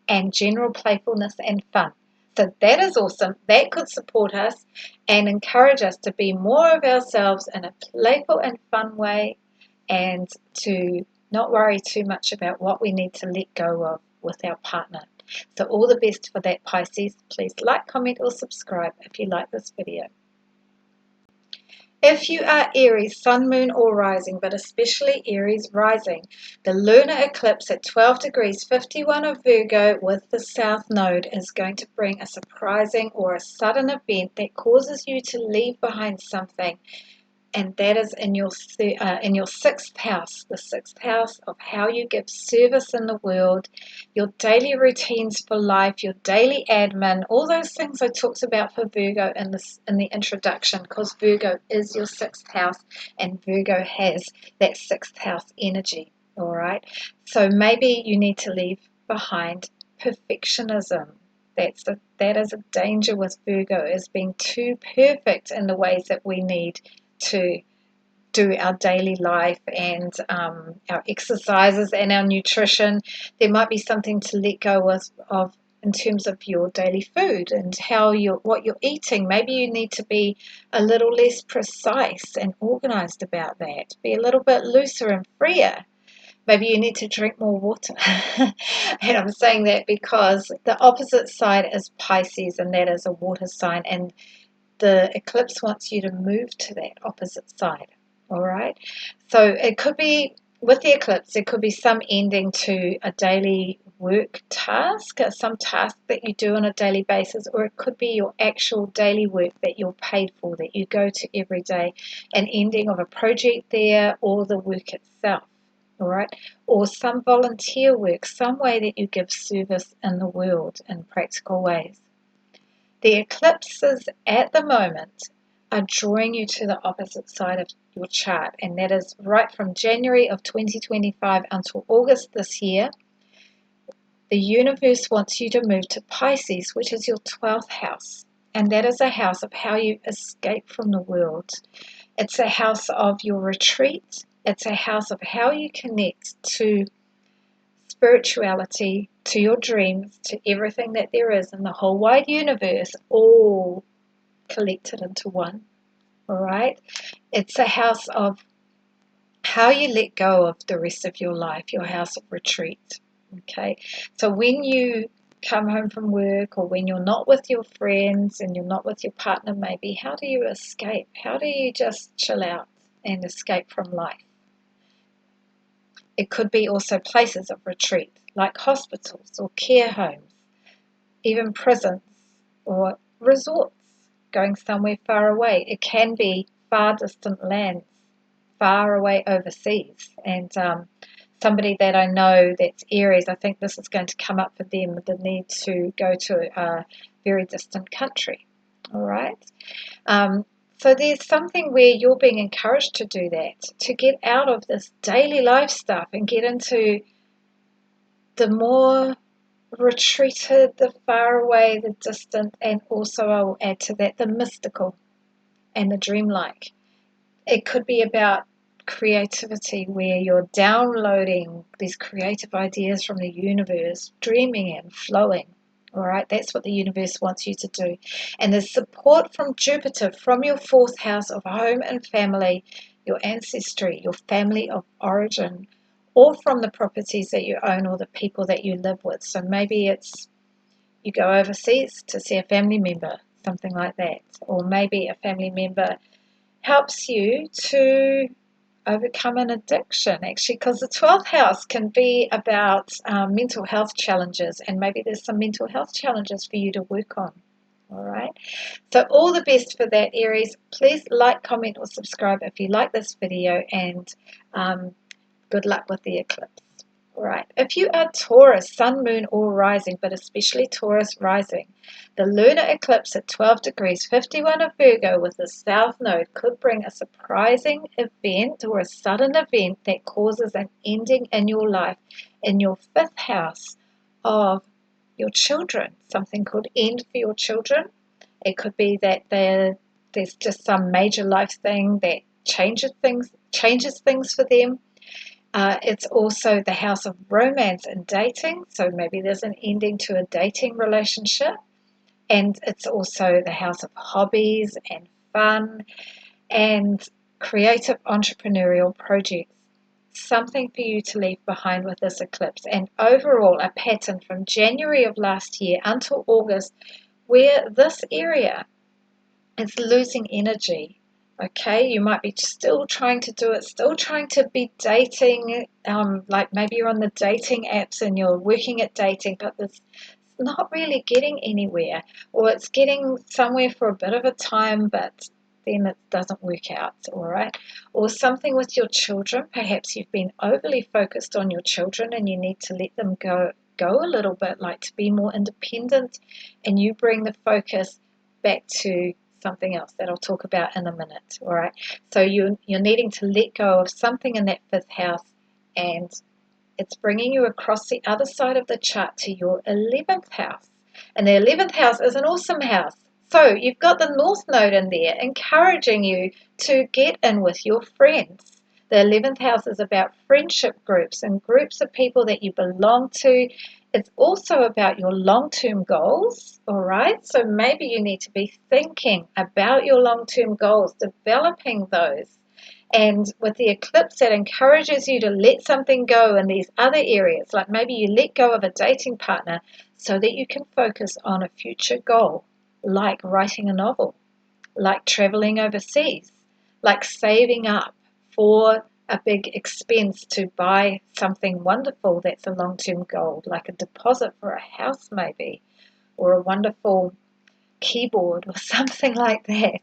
and general playfulness and fun. So that is awesome. That could support us and encourage us to be more of ourselves in a playful and fun way, and to not worry too much about what we need to let go of with our partner. So all the best for that, Pisces. Please like, comment, or subscribe if you like this video. If you are Aries, sun, moon, or rising, but especially Aries rising, the lunar eclipse at 12 degrees 51 of Virgo with the south node is going to bring a surprising or a sudden event that causes you to leave behind something. And that is in your 6th house, the 6th house of how you give service in the world, your daily routines for life, your daily admin, all those things I talked about for Virgo in the introduction, because Virgo is your 6th house and Virgo has that 6th house energy. All right, so maybe you need to leave behind perfectionism. That is a danger with Virgo, is being too perfect in the ways that we need to do our daily life and our exercises and our nutrition. There might be something to let go of in terms of your daily food and what you're eating. Maybe you need to be a little less precise and organized about that. Be a little bit looser and freer. Maybe you need to drink more water. And I'm saying that because the opposite side is Pisces, and that is a water sign, and the eclipse wants you to move to that opposite side. All right. So it could be, with the eclipse, it could be some ending to a daily work task, some task that you do on a daily basis, or it could be your actual daily work that you're paid for, that you go to every day, an ending of a project there, or the work itself. All right, or some volunteer work, some way that you give service in the world in practical ways. The eclipses at the moment are drawing you to the opposite side of your chart, and that is right from January of 2025 until August this year. The universe wants you to move to Pisces, which is your 12th house, and that is a house of how you escape from the world. It's a house of your retreat. It's a house of how you connect to spirituality, to your dreams, to everything that there is in the whole wide universe, all collected into one. All right? It's a house of how you let go of the rest of your life, your house of retreat. Okay? So when you come home from work, or when you're not with your friends and you're not with your partner, maybe, how do you escape? How do you just chill out and escape from life? It could be also places of retreat, like hospitals or care homes, even prisons or resorts, going somewhere far away. It can be far distant lands, far away overseas. And somebody that I know that's Aries, I think this is going to come up for them, the need to go to a very distant country. All right. So there's something where you're being encouraged to do that, to get out of this daily life stuff and get into the more retreated, the far away, the distant, and also I will add to that the mystical and the dreamlike. It could be about creativity, where you're downloading these creative ideas from the universe, dreaming and flowing. All right, that's what the universe wants you to do. And there's support from Jupiter, from your 4th house of home and family, your ancestry, your family of origin, or from the properties that you own or the people that you live with. So maybe it's you go overseas to see a family member, something like that. Or maybe a family member helps you to overcome an addiction, actually, because the 12th house can be about mental health challenges, and maybe there's some mental health challenges for you to work on. All right, so all the best for that, Aries. Please like, comment, or subscribe if you like this video, and good luck with the eclipse. All right, if you are Taurus, sun, moon, or rising, but especially Taurus rising, the lunar eclipse at 12 degrees 51 of Virgo with the south node could bring a surprising event or a sudden event that causes an ending in your life, in your 5th house of your children. Something could end for your children. It could be that there's just some major life thing that changes things for them. It's also the house of romance and dating, so maybe there's an ending to a dating relationship. And it's also the house of hobbies and fun and creative entrepreneurial projects. Something for you to leave behind with this eclipse. And overall, a pattern from January of last year until August, where this area is losing energy. Okay, you might be still trying to do it, still trying to be dating, like maybe you're on the dating apps and you're working at dating, but it's not really getting anywhere, or it's getting somewhere for a bit of a time, but then it doesn't work out. All right, or something with your children. Perhaps you've been overly focused on your children and you need to let them go a little bit, like to be more independent, and you bring the focus back to something else that I'll talk about in a minute. All right, so you're needing to let go of something in that 5th house, and it's bringing you across the other side of the chart to your 11th house. And the 11th house is an awesome house. So you've got the North Node in there encouraging you to get in with your friends. The 11th house is about friendship groups and groups of people that you belong to. It's also about your long-term goals, all right? So maybe you need to be thinking about your long-term goals, developing those. And with the eclipse, that encourages you to let something go in these other areas, like maybe you let go of a dating partner so that you can focus on a future goal, like writing a novel, like traveling overseas, like saving up for a big expense to buy something wonderful that's a long-term goal, like a deposit for a house maybe, or a wonderful keyboard or something like that.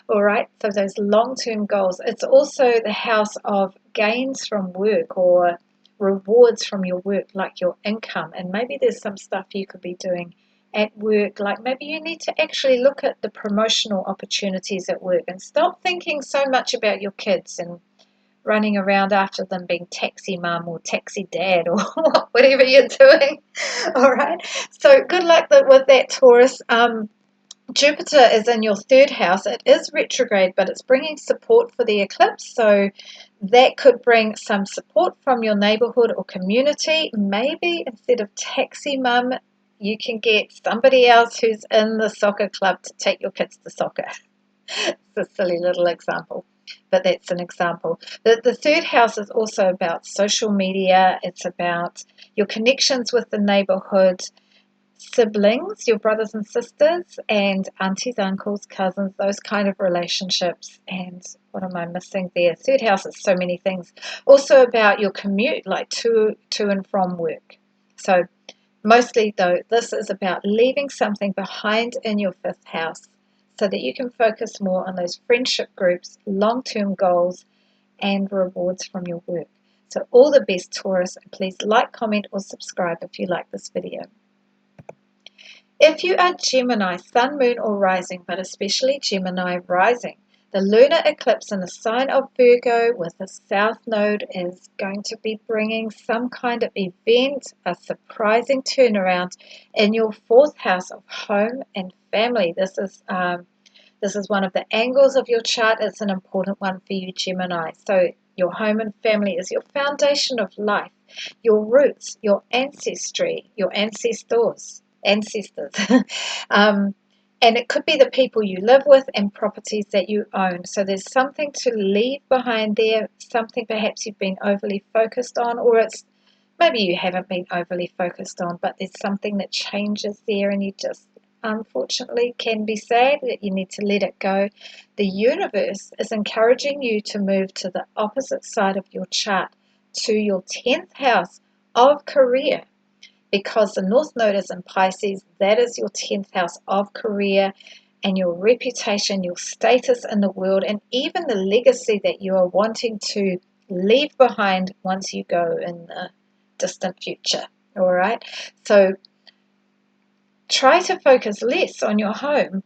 All right, so those long-term goals. It's also the house of gains from work or rewards from your work, like your income. And maybe there's some stuff you could be doing at work, like maybe you need to actually look at the promotional opportunities at work and stop thinking so much about your kids and running around after them being taxi mum or taxi dad or whatever you're doing. All right, so good luck with that, Taurus. Jupiter is in your third house. It is retrograde, but it's bringing support for the eclipse. So that could bring some support from your neighborhood or community. Maybe instead of taxi mum, you can get somebody else who's in the soccer club to take your kids to soccer. It's a silly little example, but that's an example. The third house is also about social media. It's about your connections with the neighborhood, siblings, your brothers and sisters, and aunties, uncles, cousins, those kind of relationships. And what am I missing there? Third house is so many things. Also about your commute, like to and from work. So mostly though, this is about leaving something behind in your fifth house so that you can focus more on those friendship groups, long-term goals, and rewards from your work. So all the best, Taurus. Please like, comment, or subscribe if you like this video. If you are Gemini, Sun, Moon, or Rising, but especially Gemini Rising, the lunar eclipse in the sign of Virgo with the South Node is going to be bringing some kind of event, a surprising turnaround in your fourth house of home and family. This is one of the angles of your chart. It's an important one for you, Gemini. So your home and family is your foundation of life, your roots, your ancestry, your ancestors. And it could be the people you live with and properties that you own. So there's something to leave behind there, something perhaps you've been overly focused on, or it's maybe you haven't been overly focused on, but there's something that changes there and you just unfortunately can be sad that you need to let it go. The universe is encouraging you to move to the opposite side of your chart, to your 10th house of career, because the North Node is in Pisces. That is your 10th house of career and your reputation, your status in the world, and even the legacy that you are wanting to leave behind once you go in the distant future. All right, so try to focus less on your home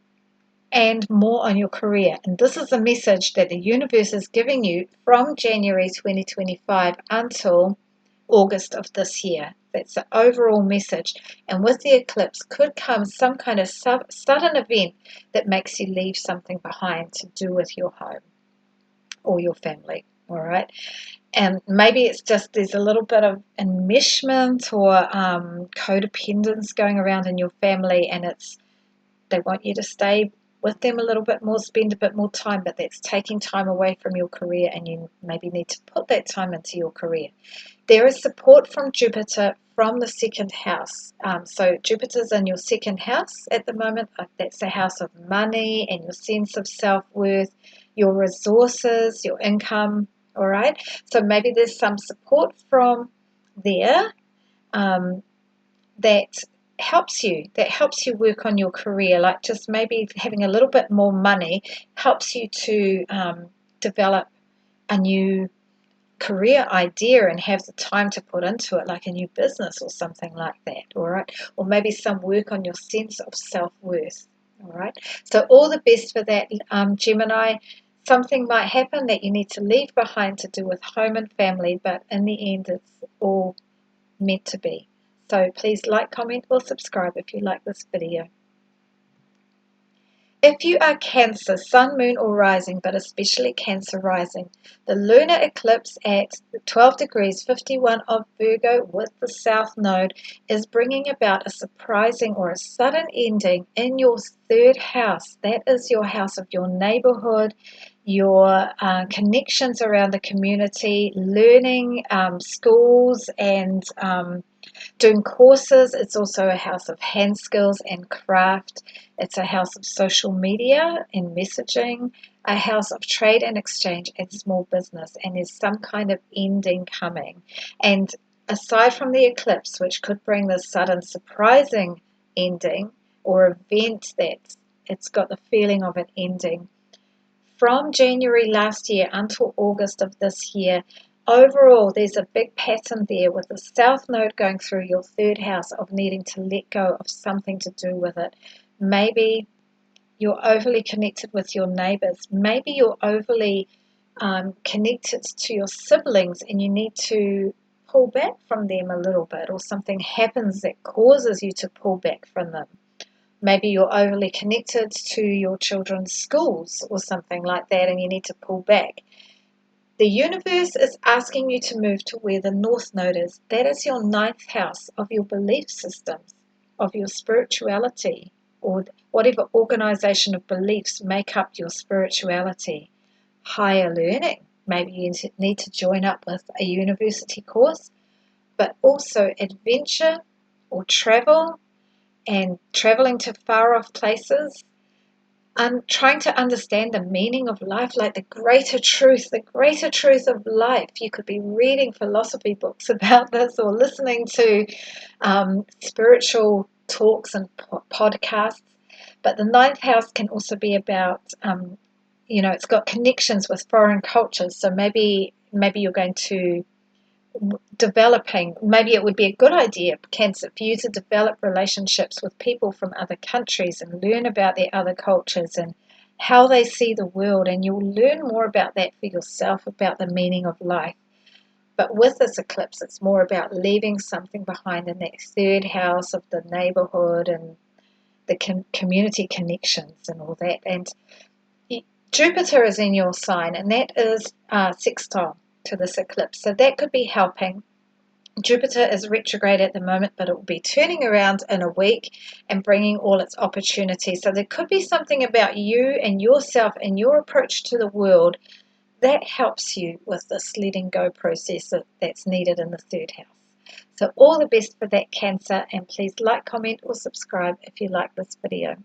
and more on your career. And this is a message that the universe is giving you from January 2025 until August of this year. That's the overall message. And with the eclipse could come some kind of sudden event that makes you leave something behind to do with your home or your family. All right. And maybe it's just there's a little bit of enmeshment or codependence going around in your family, and they want you to stay with them a little bit more, spend a bit more time, but that's taking time away from your career, and you maybe need to put that time into your career. There is support from Jupiter from the second house. So Jupiter's in your second house at the moment. That's the house of money and your sense of self-worth, your resources, your income. All right. So maybe there's some support from there that helps you work on your career, like just maybe having a little bit more money helps you to develop a new career idea and have the time to put into it, like a new business or something like that. All right, or maybe some work on your sense of self-worth. All right, so all the best for that, Gemini. Something might happen that you need to leave behind to do with home and family, but in the end it's all meant to be. So please like, comment, or subscribe if you like this video. If you are Cancer, Sun, Moon or Rising, but especially Cancer Rising, the lunar eclipse at 12 degrees 51 of Virgo with the South Node is bringing about a surprising or a sudden ending in your third house. That is your house of your neighborhood, your connections around the community, learning, schools and doing courses. It's also a house of hand skills and craft. It's a house of social media and messaging, a house of trade and exchange and small business. And there's some kind of ending coming. And aside from the eclipse, which could bring this sudden surprising ending or event that it's got the feeling of an ending, from January last year until August of this year, overall, there's a big pattern there with the South Node going through your third house of needing to let go of something to do with it. Maybe you're overly connected with your neighbors. Maybe you're overly connected to your siblings and you need to pull back from them a little bit, or something happens that causes you to pull back from them. Maybe you're overly connected to your children's schools or something like that and you need to pull back. The universe is asking you to move to where the North Node is. That is your ninth house of your belief systems, of your spirituality, or whatever organization of beliefs make up your spirituality. Higher learning. Maybe you need to join up with a university course, but also adventure or travel, and traveling to far off places, and trying to understand the meaning of life, like the greater truth of life. You could be reading philosophy books about this or listening to spiritual talks and podcasts. But the ninth house can also be about, it's got connections with foreign cultures. So maybe you're going to maybe it would be a good idea, Cancer, for you to develop relationships with people from other countries and learn about their other cultures and how they see the world, and you'll learn more about that for yourself, about the meaning of life. But with this eclipse, it's more about leaving something behind in that third house of the neighborhood and the community connections and all that. And Jupiter is in your sign, and that is sextile to this eclipse. So that could be helping. Jupiter is retrograde at the moment, but it will be turning around in a week and bringing all its opportunities. So there could be something about you and yourself and your approach to the world that helps you with this letting go process that's needed in the third house. So all the best for that, Cancer, and please like, comment or subscribe if you like this video.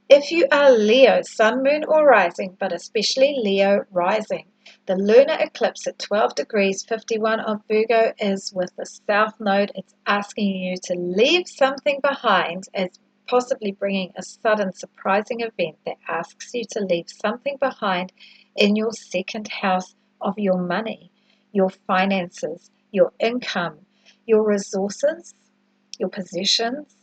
If you are Leo, Sun, Moon or Rising, but especially Leo Rising, the lunar eclipse at 12 degrees 51 of Virgo is with the South Node. It's asking you to leave something behind, as possibly bringing a sudden surprising event that asks you to leave something behind in your second house of your money, your finances, your income, your resources, your possessions,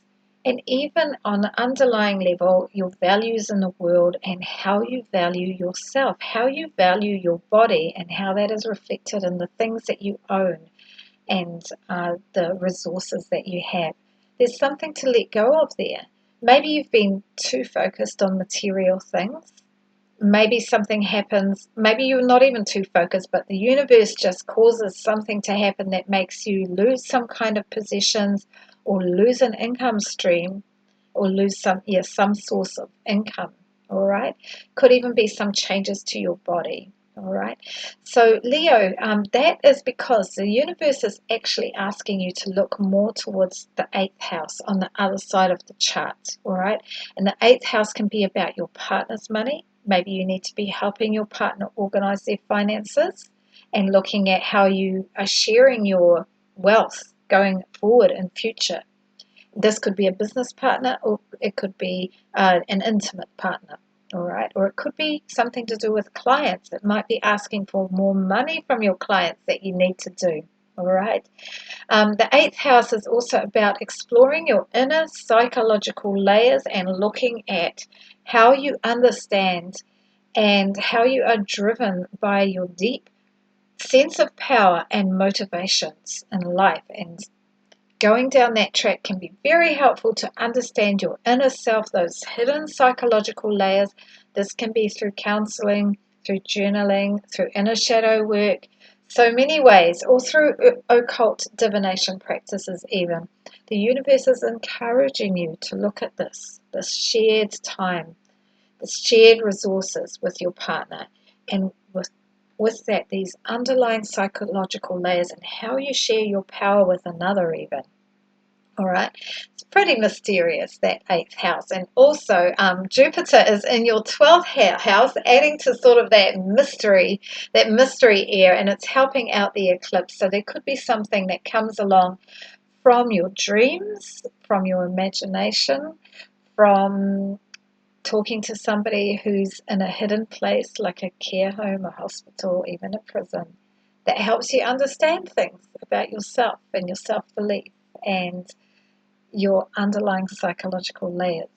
and even on an underlying level, your values in the world and how you value yourself, how you value your body, and how that is reflected in the things that you own and the resources that you have. There's something to let go of there. Maybe you've been too focused on material things. Maybe something happens, maybe you're not even too focused, but the universe just causes something to happen that makes you lose some kind of possessions or lose an income stream or lose some source of income, all right? Could even be some changes to your body, all right? So Leo, that is because the universe is actually asking you to look more towards the 8th house on the other side of the chart, all right? And the 8th house can be about your partner's money. Maybe you need to be helping your partner organize their finances and looking at how you are sharing your wealth going forward in future. This could be a business partner, or it could be an intimate partner, all right? Or it could be something to do with clients. It might be asking for more money from your clients that you need to do, all right? The 8th house is also about exploring your inner psychological layers and looking at how you understand and how you are driven by your deep sense of power and motivations in life, and going down that track can be very helpful to understand your inner self, those hidden psychological layers. This can be through counseling, through journaling, through inner shadow work, so many ways, or through occult divination practices even. The universe is encouraging you to look at this shared time, this shared resources with your partner, and with that, these underlying psychological layers and how you share your power with another even. All right, it's pretty mysterious, that 8th house. And also Jupiter is in your 12th house, adding to sort of that mystery air, and it's helping out the eclipse. So there could be something that comes along from your dreams, from your imagination, from talking to somebody who's in a hidden place like a care home, a hospital, even a prison, that helps you understand things about yourself and your self-belief and your underlying psychological layers.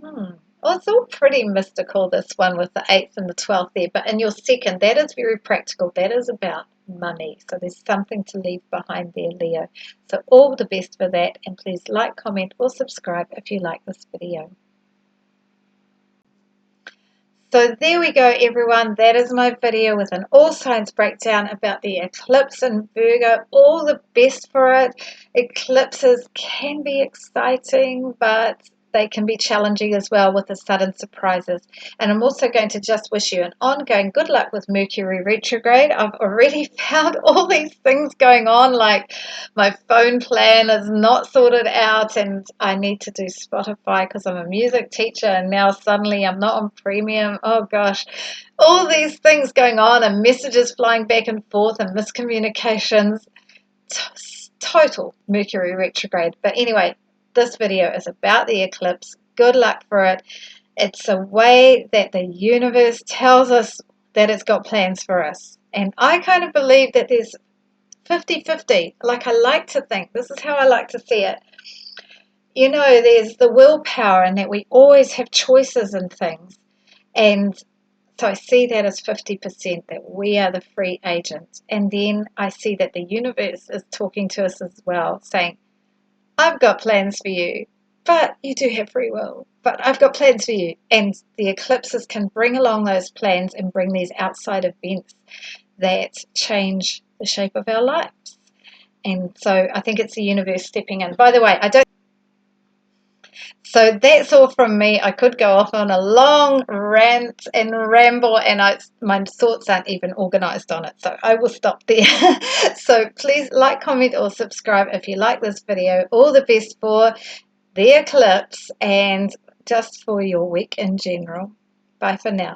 Well, it's all pretty mystical, this one with the 8th and the 12th there, but in your second, that is very practical. That is about money. So there's something to leave behind there, Leo. So all the best for that, and please like, comment, or subscribe if you like this video. So there we go, everyone. That is my video with an all signs breakdown about the eclipse in Virgo. All the best for it. Eclipses can be exciting, but they can be challenging as well with the sudden surprises. And I'm also going to just wish you an ongoing good luck with Mercury retrograde. I've already found all these things going on, like my phone plan is not sorted out and I need to do Spotify because I'm a music teacher, and now suddenly I'm not on premium. Oh gosh, all these things going on and messages flying back and forth and miscommunications. Total Mercury retrograde. But anyway, this video is about the eclipse. Good luck for it. It's a way that the universe tells us that it's got plans for us. And I kind of believe that there's 50-50. Like, I like to think, this is how I like to see it. You know, there's the willpower, and that we always have choices in things. And so I see that as 50%, that we are the free agent. And then I see that the universe is talking to us as well, saying, I've got plans for you, but you do have free will. But I've got plans for you. And the eclipses can bring along those plans and bring these outside events that change the shape of our lives. And so I think it's the universe stepping in. By the way, so that's all from me. I could go off on a long rant and ramble, and my thoughts aren't even organized on it, so I will stop there. So please like, comment, or subscribe if you like this video. All the best for the eclipse and just for your week in general. Bye for now.